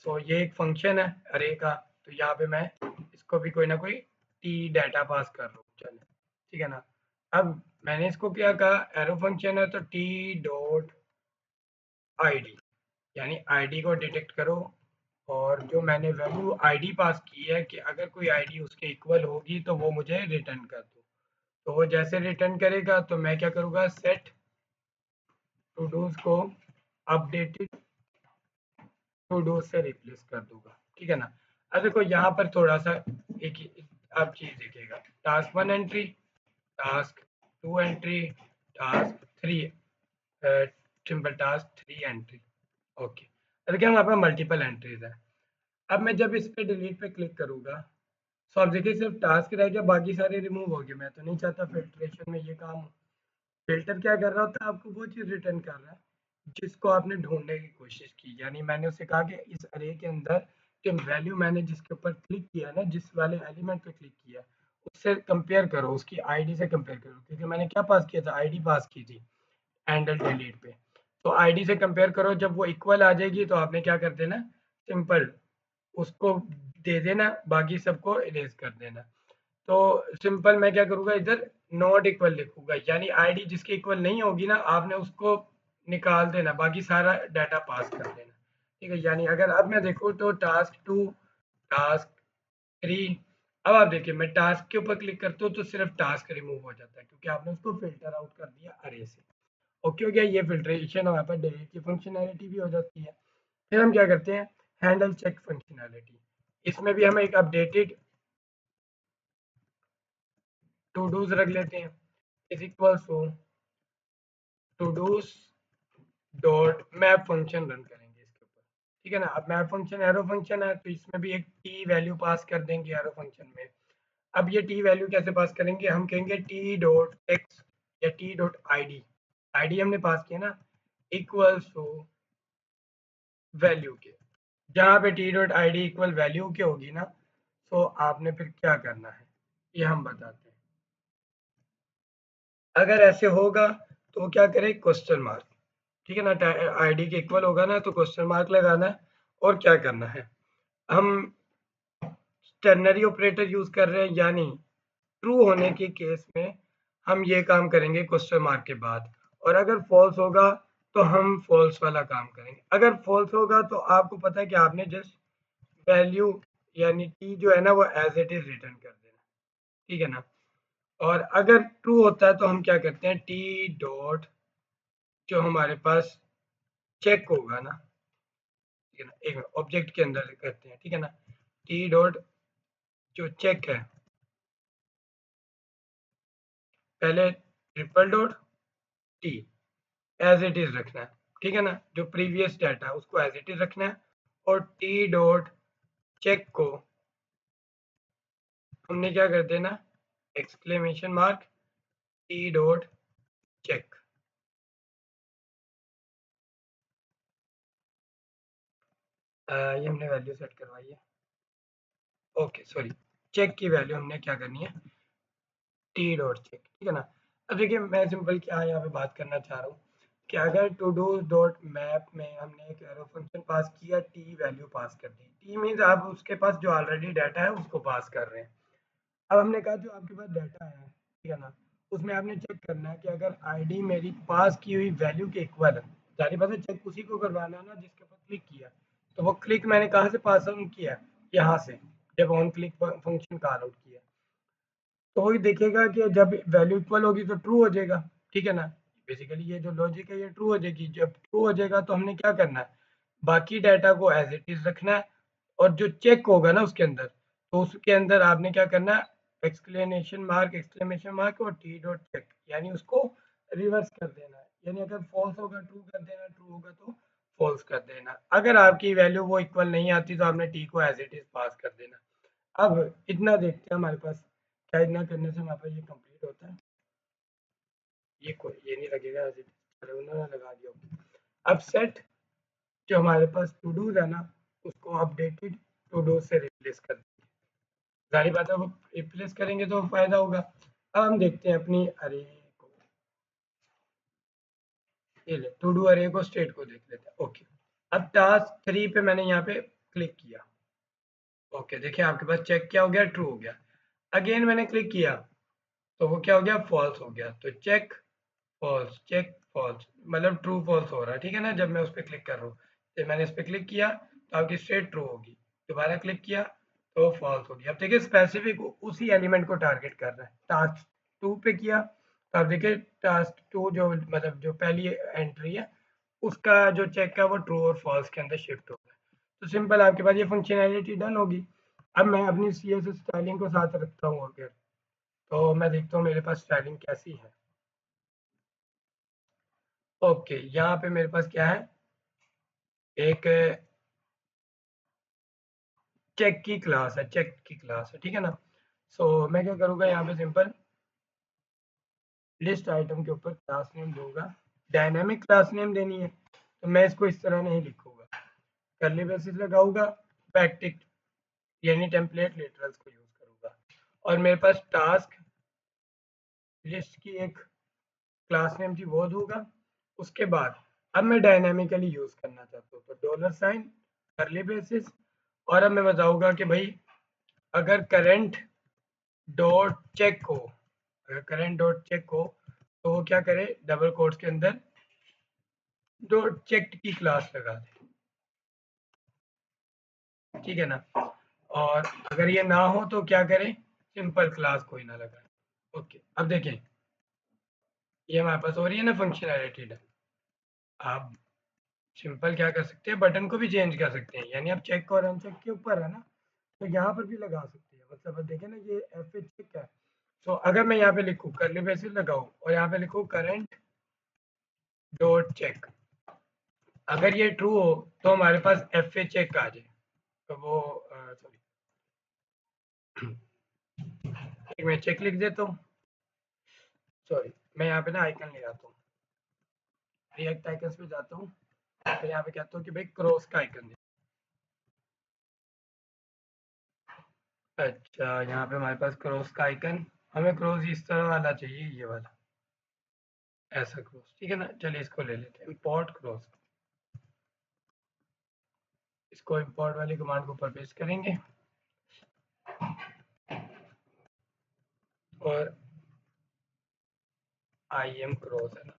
सो ये एक फंक्शन है अरे का, तो यहाँ पे मैं इसको भी कोई ना कोई टी डाटा पास कर रहा हूँ, चलो, ठीक है ना। अब मैंने इसको क्या कहा, एरो फंक्शन है, तो टी डॉट आईडी, यानी आईडी को डिटेक्ट करो, और जो मैंने वैल्यू आईडी पास की है कि अगर कोई आईडी उसके इक्वल होगी तो वो मुझे रिटर्न कर दो। तो वो जैसे रिटर्न करेगा तो मैं क्या करूँगा, सेट टू डूज को अपडेटेड टू डू से रिप्लेस कर दूंगा, ठीक है ना। अब देखो यहाँ पर थोड़ा सा एक आप चीज देखिएगा, task 1 entry, task 2 entry, task 3, simple task 3 entry, okay. अब देखिए हमारे पास मल्टीपल एंट्रीज है। अब मैं जब इस पे डिलीट पे क्लिक करूंगा, सो अब देखिए सिर्फ टास्क रह गया, बाकी सारे रिमूव हो गए। मैं तो नहीं चाहता फिल्ट्रेशन में ये काम हो, फिल्टर क्या कर रहा होता है, आपको वो चीज़ रिटर्न कर रहा है जिसको आपने ढूंढने की कोशिश की। यानी मैंने उसे कहा कि इस अरे के अंदर जो वैल्यू मैंने जिसके ऊपर क्लिक किया ना, जिस वाले एलिमेंट पे क्लिक किया, उससे कंपेयर करो, उसकी आईडी से कंपेयर करो, क्योंकि मैंने क्या पास किया था, आईडी पास की थी हैंडल डिलीट पे। तो आईडी से कंपेयर करो, जब वो इक्वल आ जाएगी तो आपने क्या कर देना, सिंपल उसको दे देना, बाकी सबको इरेज कर देना। तो सिंपल मैं क्या करूँगा, इधर नॉट इक्वल लिखूंगा, यानी आईडी जिसकी इक्वल नहीं होगी ना, आपने उसको निकाल देना, बाकी सारा डाटा पास कर देना। ठीक है, यानी अगर अब मैं देखूँ तो टास्क 2, टास्क 3, अब आप देखिए मैं टास्क के ऊपर क्लिक करता हूँ तो सिर्फ टास्क रिमूव हो जाता है, क्योंकि आपने उसको फिल्टर आउट कर दिया अरे से। ओके हो गया, ये फिल्ट्रेशन हमारे पास डिलीट की फंक्शनैलिटी भी हो जाती है। फिर हम क्या करते हैं, हैंडल चेक फंक्शनैलिटी। इसमें भी हम एक अपडेटेड टू डूज रख लेते हैं, is equals to dos dot map function run करेंगे इसके ऊपर। ठीक है ना, अब मैप फंक्शन एरो फंक्शन है, तो इसमें भी एक टी वैल्यू पास कर देंगे एरो फंक्शन में। अब ये टी वैल्यू कैसे पास करेंगे, हम कहेंगे टी डॉट एक्स या टी डॉट आईडी, आईडी हमने पास किया ना, इक्वल्स टू वैल्यू के। जहाँ पे T dot I D equal value की होगी ना, तो आपने फिर क्या करना है, ये हम बताते हैं। अगर ऐसे होगा तो क्या करें, क्वेश्चन मार्क। ठीक है ना, आईडी के इक्वल होगा ना तो क्वेश्चन मार्क लगाना है। और क्या करना है, हम टर्नरी ऑपरेटर यूज कर रहे हैं, यानी ट्रू होने के केस में हम ये काम करेंगे क्वेश्चन मार्क के बाद, और अगर फॉल्स होगा तो हम फॉल्स वाला काम करेंगे। अगर फॉल्स होगा तो आपको पता है कि आपने जस्ट वैल्यू यानी टी जो है ना वो एज इट इज रिटर्न कर देना। ठीक है ना, और अगर ट्रू होता है तो हम क्या करते हैं, टी डॉट जो हमारे पास चेक होगा ना, ठीक है ना, एक ऑब्जेक्ट के अंदर करते हैं। ठीक है ना, टी डॉट जो चेक है, पहले triple dot T as it is रखना है। ठीक है ना, जो प्रीवियस डाटा है उसको एज इट इज रखना है, और टी डॉट चेक को हमने क्या कर देना, exclamation mark T dot check. ये हमने वैल्यू सेट करवाई है, ओके सॉरी, चेक की वैल्यू हमने क्या करनी है, टी डॉट चेक। ठीक है ना, अब देखिए मैं सिंपल क्या यहाँ पे बात करना चाह रहा हूँ कि अगर टू डू डॉट मैप में हमने एक एरो फंक्शन पास किया, टी वैल्यू पास कर दी, टी मीन्स आप उसके पास जो ऑलरेडी डाटा है उसको पास कर रहे हैं। अब हमने कहा जो आपके पास डाटा है, ठीक है ना, उसमें आपने चेक करना है कि अगर आईडी मेरी पास की हुई वैल्यू के इक्वल है। जारी बात है, चेक उसी को करवाना है ना जिसके ऊपर क्लिक किया। तो वो क्लिक मैंने कहाँ से पास ऑन किया, यहाँ से, जब ऑन क्लिक फंक्शन का आउट किया, तो वही देखेगा कि जब वैल्यू इक्वल होगी तो ट्रू हो जाएगा। ठीक है ना, बेसिकली ये जो लॉजिक है ये ट्रू हो जाएगी। जब ट्रू हो जाएगा तो हमने क्या करना है, बाकी डाटा को एज इट इज रखना है, और जो चेक होगा ना उसके अंदर, तो उसके अंदर आपने क्या करना है, एक्सक्लेमेशन मार्क और टी डॉट चेक, यानी उसको रिवर्स कर देना है। यानी अगर फॉल्स होगा ट्रू कर देना, ट्रू होगा तो फॉल्स कर देना। अगर आपकी वैल्यू वो इक्वल नहीं आती तो आपने टी को एज इट इज पास कर देना। अब इतना देखते हैं हमारे पास क्या, इतना करने से हमारे पास ये कंप्लीट होता है। ये कोई ये नहीं लगेगा एज इट इज, चलो उन्होंने लगा दिया। अब सेट जो हमारे पास टू डूज है ना, उसको अपडेटेड टू डू से रिप्लेस कर देंगे। जाहिर बात है वो रिप्लेस करेंगे तो फायदा होगा। अब हम देखते हैं अपनी अरे को, ये ले टू डू अरे को, स्टेट को देख लेते हैं। ओके, अब टास्क 3 पे मैंने यहाँ पे क्लिक किया। ओके, देखिए आपके पास चेक क्या हो गया, ट्रू हो गया। अगेन मैंने क्लिक किया तो वो क्या हो गया, फॉल्स हो गया। तो चेक फॉल्स मतलब ट्रू फॉल्स हो रहा है। ठीक है ना, जब मैं उस पर क्लिक कर रहा हूँ, तो मैंने इस पर क्लिक किया तो आपकी स्टेट ट्रू होगी, दोबारा क्लिक किया तो फॉल्स होगी। अब देखिए स्पेसिफिक उसी एलिमेंट को टारगेट कर रहा है। टास्क 2 पे किया तो आप देखिए टास्क 2 जो मतलब जो पहली एंट्री है उसका जो चेक है वो ट्रू और फॉल्स के अंदर शिफ्ट होगा। तो सिंपल आपके पास ये फंक्शनैलिटी डन होगी। अब मैं अपनी CSS स्टाइलिंग को साथ रखता हूँ, और तो मैं देखता हूँ मेरे पास स्टाइलिंग कैसी है। ओके, यहाँ पे मेरे पास क्या है, एक चेक की क्लास है, चेक की क्लास है। ठीक है ना, सो मैं क्या करूँगा यहाँ पे सिंपल लिस्ट आइटम के ऊपर क्लास नेम दूंगा, डायनेमिक क्लास नेम देनी है तो मैं इसको इस तरह नहीं लिखूंगा, कर्ली ब्रेसेस लगाऊंगा, बैकटिक यानी टेम्पलेट लिटरल्स को यूज करूंगा, और मेरे पास टास्क लिस्ट की एक क्लास नेम थी वो दूंगा। उसके बाद अब मैं डायनामिकली यूज करना चाहता हूँ तो डॉलर साइन कर्ली ब्रेसेस, और अब मैं बताऊंगा कि भाई अगर करंट डॉट चेक हो, अगर करंट डॉट चेक हो तो वो क्या करे, डबल कोट्स के अंदर डॉट चेक की क्लास लगा दे, ठीक है ना। और अगर ये ना हो तो क्या करें, सिंपल क्लास कोई ना लगाए। ओके, अब देखें ये हमारे पास हो रही है ना फंक्शनैलिटी। आप सिंपल क्या कर सकते हैं, बटन को भी चेंज कर सकते हैं, यानी आप चेक और अनचेक के ऊपर है ना, तो यहाँ पर भी लगा सकते हैं। मतलब अब देखें ना ये एफ ए चेक है, तो अगर मैं यहाँ पे लिखूँ कर्ली ब्रेसेस लगाऊँ और यहाँ पे लिखूँ करंट डॉट चेक, अगर ये ट्रू हो तो हमारे पास एफ ए चेक आ जाए, तो वो सॉरी एक मैं चेक लिख देता हूँ, सॉरी मैं यहाँ पे ना आइकन ले आता हूँ, रिएक्ट आइकन्स पे जाता हूँ, फिर यहाँ पे कहता हूँ कि भाई क्रॉस का आइकन दे। अच्छा, यहाँ पे हमारे पास क्रॉस का आइकन, हमें क्रॉस इस तरह वाला चाहिए, ये वाला ऐसा क्रॉस, ठीक है ना। चलिए इसको ले लेते हैं, इंपोर्ट क्रॉस, इसको इंपोर्ट वाली कमांड को ऊपर पेस्ट करेंगे और आई एम क्रॉस है ना,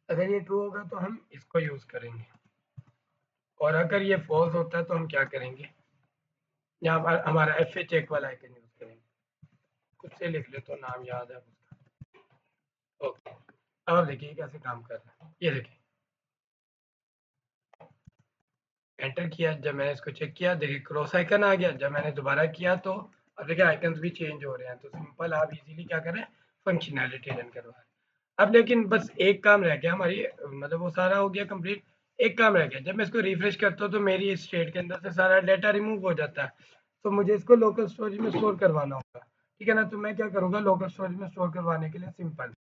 अगर ये ट्रू होगा तो हम इसको यूज करेंगे, और अगर ये फॉल्स होता है तो हम क्या करेंगे, यहाँ पर हमारा एफ ए चेक वाला आइकन यूज करेंगे। खुद से लिख ले तो नाम याद है उसका। ओके, अब देखिए कैसे काम कर रहा है, ये देखिए एंटर किया, जब मैंने इसको चेक किया देखिए क्रॉस आइकन आ गया, जब मैंने दोबारा किया तो अब देखिए आइकन्स भी चेंज हो रहे हैं। तो सिंपल आप इजीली क्या करें, फंक्शनैलिटी रन करवा रहे हैं। अब लेकिन बस एक काम रह गया हमारी, मतलब वो सारा हो गया कंप्लीट, एक काम रह गया, जब मैं इसको रिफ्रेश करता हूँ तो मेरी स्टेट के अंदर से सारा डाटा रिमूव हो जाता है, तो मुझे इसको लोकल स्टोरेज में स्टोर करवाना होगा, ठीक है ना। तो मैं क्या करूँगा, लोकल स्टोरेज में स्टोर करवाने के लिए सिंपल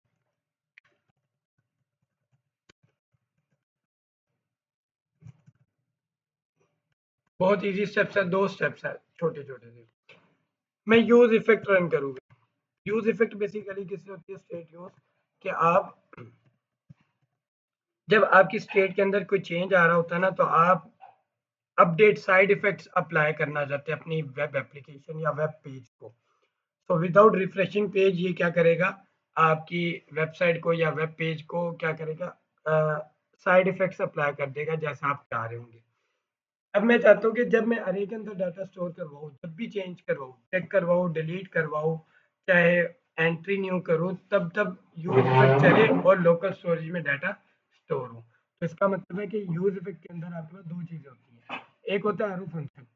बहुत इजी स्टेप्स है, दो स्टेप्स है छोटे छोटे से। मैं यूज इफेक्ट रन करूँगा। यूज इफेक्ट बेसिकली किससे होती है, स्टेट यूज, कि आप जब आपकी स्टेट के अंदर कोई चेंज आ रहा होता है ना, तो आप अपडेट साइड इफेक्ट्स अप्लाई करना चाहते हैं अपनी वेब एप्लीकेशन या वेब पेज को। तो विदाउट रिफ्रेशिंग पेज ये क्या करेगा, आपकी वेबसाइट को या वेब पेज को क्या करेगा, साइड इफेक्ट्स अप्लाई कर देगा जैसा आप चाह रहे होंगे। अब मैं चाहता हूँ कि जब मैं अरे के अंदर डाटा स्टोर करवाऊँ, जब भी चेंज करवाऊँ, चेक करवाऊँ, डिलीट करवाऊँ, चाहे एंट्री न्यू करूँ, तब तब यूज इफेक्ट चले और लोकल स्टोरेज में डाटा स्टोर हो। तो इसका मतलब है कि यूज इफेक्ट के अंदर आपके पास दो चीज़ें होती हैं, एक होता है एरो फंक्शन,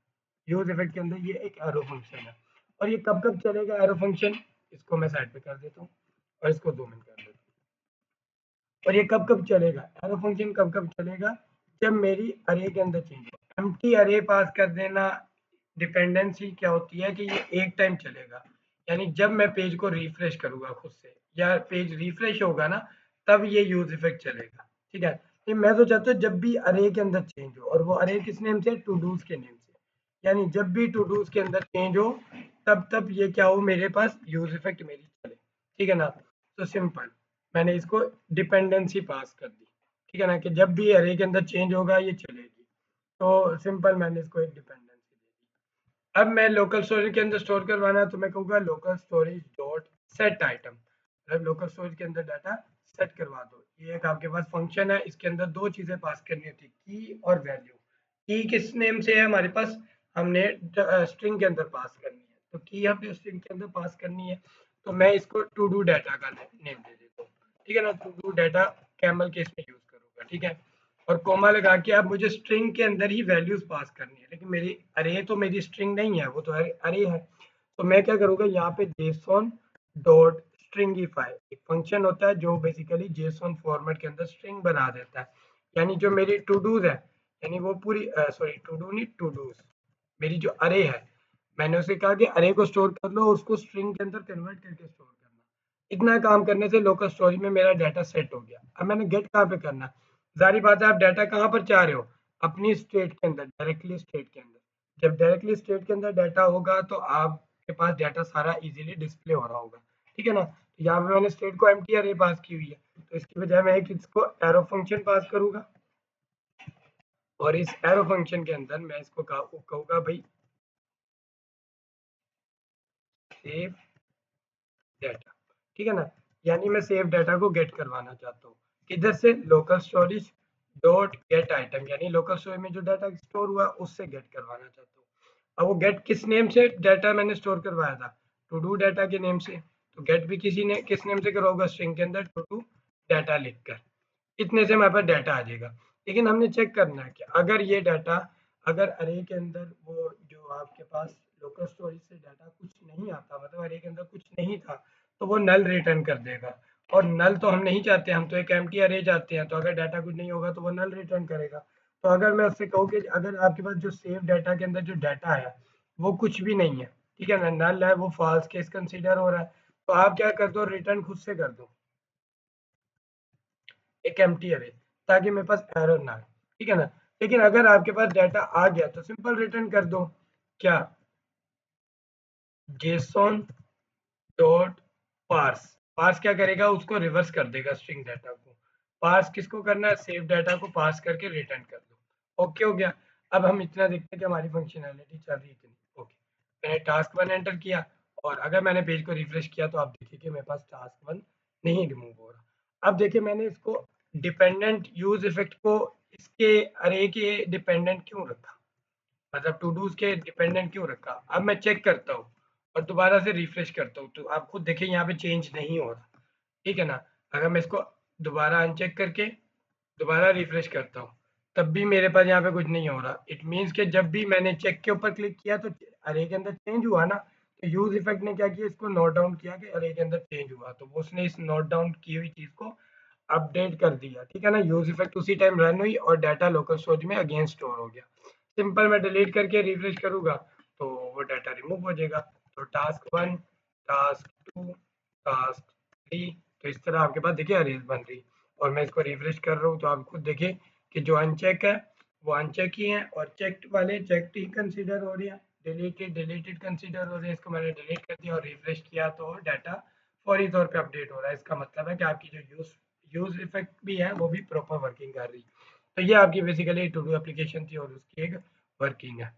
यूज इफेक्ट के अंदर ये एक एरो फंक्शन है, और ये कब कब चलेगा एरो फंक्शन, इसको मैं साइड पे कर देता हूँ और इसको 2 मिनट कर देता हूँ। और ये कब कब चलेगा, एरो फंक्शन कब कब चलेगा, जब मेरी अरे के अंदर चेंज हो। एम्प्टी अरे पास कर देना डिपेंडेंसी क्या होती है कि ये एक टाइम चलेगा, यानी जब मैं पेज को रिफ्रेश करूंगा खुद से या पेज रिफ्रेश होगा ना, तब ये यूज इफेक्ट चलेगा, ठीक है। ये मैं तो चाहता हूँ जब भी अरे के अंदर चेंज हो, और वो अरे किस नेम से, टू डूज के नेम से, यानी जब भी टू डूज के अंदर चेंज हो तब तब ये क्या हो, मेरे पास यूज इफेक्ट मेरी चले, ठीक है ना। तो सिंपल मैंने इसको डिपेंडेंसी पास कर दी, ठीक है ना, कि जब भी अरे के अंदर चेंज होगा ये चलेगी। तो सिंपल मैंने इसको एक डिपेंडेंसी दे दी। अब मैं लोकल स्टोरेज के अंदर स्टोर करवाना है तो मैं कहूँगा local storage dot set item, मतलब लोकल स्टोरेज के अंदर डाटा सेट करवा दो। ये एक आपके पास फंक्शन है, इसके अंदर दो चीज़ें पास करनी होती है, की और वैल्यू। की किस नेम से है हमारे पास, हमने स्ट्रिंग के अंदर पास करनी है, तो की हमने स्ट्रिंग के अंदर पास करनी है, तो मैं इसको टू डू डाटा का नेम दे देता हूँ, ठीक है ना। Todo data camel case में यूज करूंगा, ठीक है। और कोमा लगा के अब मुझे स्ट्रिंग के अंदर ही वैल्यूज पास करनी है, लेकिन मेरी अरे तो मेरी स्ट्रिंग नहीं है, वो तो अरे है। तो मैं क्या करूंगा, यहाँ पे जेसॉन डॉट स्ट्रिंगिफाई एक फंक्शन होता है जो बेसिकली जेसॉन फॉर्मेट के अंदर स्ट्रिंग बना देता है, यानी जो मेरी टू डूज है, यानी वो पूरी सॉरी टू डू नहीं टू डूज, मेरी जो अरे है, मैंने उसे कहा कि अरे को स्टोर कर लो और उसको स्ट्रिंग के अंदर कन्वर्ट करके स्टोर करना। इतना काम करने से लोकल स्टोरेज में मेरा डाटा सेट हो गया। अब मैंने गेट कहाँ पे करना, जाहिर बात है आप डाटा कहाँ पर चाह रहे हो, अपनी स्टेट के अंदर, डायरेक्टली स्टेट के अंदर। जब डायरेक्टली स्टेट के अंदर डाटा होगा तो आपके पास डाटा सारा इजीली डिस्प्ले हो रहा होगा, ठीक है ना। तो यहाँ पे मैंने स्टेट को एम्प्टी अरे पास की हुई है, तो इसकी बजाय मैं एक इसको एरो फंक्शन पास करूंगा, और इस एरो फंक्शन के अंदर मैं इसको कहूंगा भाई सेव डाटा, ठीक है ना। यानी मैं सेव डाटा को गेट करवाना चाहता हूँ, किधर से, local storage dot gate item, यानी लोकल स्टोरेज में जो डाटा स्टोर हुआ उससे गेट करवाना चाहता हूँ। अब वो गेट किस नेम से डाटा मैंने स्टोर करवाया था, टू डू डाटा के नेम से, तो गेट भी किसी ने किस नेम से करा होगा, स्ट्रिंग के अंदर टू डू डाटा लिखकर। इतने से हमारे पास डाटा आ जाएगा। लेकिन हमने चेक करना है कि अगर ये डाटा, अगर अरे के अंदर वो जो आपके पास लोकल स्टोरेज से डाटा कुछ नहीं आता, मतलब अरे के अंदर कुछ नहीं था, तो वो नल रिटर्न कर देगा। और नल तो हम नहीं चाहते, हम तो एक एम्प्टी अरे चाहते हैं, तो अगर डाटा कुछ नहीं होगा तो वो नल रिटर्न करेगा। तो अगर मैं उससे कहूँ कि अगर आपके पास जो सेव डाटा के अंदर जो डाटा है वो कुछ भी नहीं है, ठीक है ना, नल है, वो फॉल्स केस कंसीडर हो रहा है, तो आप क्या कर दो, रिटर्न खुद से कर दो एक एम्प्टी अरे, ताकि मेरे पास एरर ना आए, ठीक है ना। लेकिन अगर आपके पास डाटा आ गया तो सिंपल रिटर्न कर दो, क्या, जेसॉन डॉट पार्स। पार्स क्या करेगा, उसको रिवर्स कर देगा स्ट्रिंग डाटा को। पार्स किसको करना है, सेव डाटा को पास करके रिटर्न कर दो। ओके हो गया। अब हम इतना देखते हैं कि हमारी फंक्शनैलिटी चल रही इतनी। ओके, मैंने टास्क वन एंटर किया, और अगर मैंने पेज को रिफ्रेश किया तो आप देखिए कि मेरे पास टास्क वन नहीं रिमूव हो रहा। अब देखिए मैंने इसको डिपेंडेंट यूज इफेक्ट को इसके अरे के डिपेंडेंट क्यों रखा, मतलब टू डूज के डिपेंडेंट क्यों रखा। अब मैं चेक करता हूँ और दोबारा से रिफ्रेश करता हूँ, तो आप खुद देखिए यहाँ पे चेंज नहीं हो रहा, ठीक है ना। अगर मैं इसको दोबारा अनचेक करके दोबारा रिफ्रेश करता हूँ, तब भी मेरे पास यहाँ पे कुछ नहीं हो रहा। इट मीन्स कि जब भी मैंने चेक के ऊपर क्लिक किया तो अरे के अंदर चेंज हुआ ना। तो यूज इफेक्ट ने क्या किया, इसको नोट डाउन किया कि अरे के अंदर चेंज हुआ, तो वो उसने इस नोट डाउन की हुई चीज को अपडेट कर दिया, ठीक है ना। यूज इफेक्ट उसी टाइम रन हुई और डाटा लोकल स्टोरेज में अगेन स्टोर हो गया। सिंपल मैं डिलीट करके रिफ्रेश करूंगा तो वो डाटा रिमूव हो जाएगा। तो task one, task two, task three, तो इस तरह आपके पास देखिए अरेज बन रही। और मैं इसको रिफ्रेश कर रहा हूँ तो आप खुद देखिए कि जो अनचेक है वो अनचेक ही है, और चेक्ड वाले चेक्ड ही कंसीडर हो रही है, डिलीटेड डिलीटेड कंसीडर हो रहे हैं। इसको मैंने डिलीट कर दिया और रिफ्रेश किया तो डाटा फौरी तौर पे अपडेट हो रहा है। इसका मतलब है कि आपकी जो यूज यूज इफेक्ट भी है वो भी प्रॉपर वर्किंग कर रही है। तो ये आपकी बेसिकली टू डू एप्लीकेशन थी और उसकी एक वर्किंग है।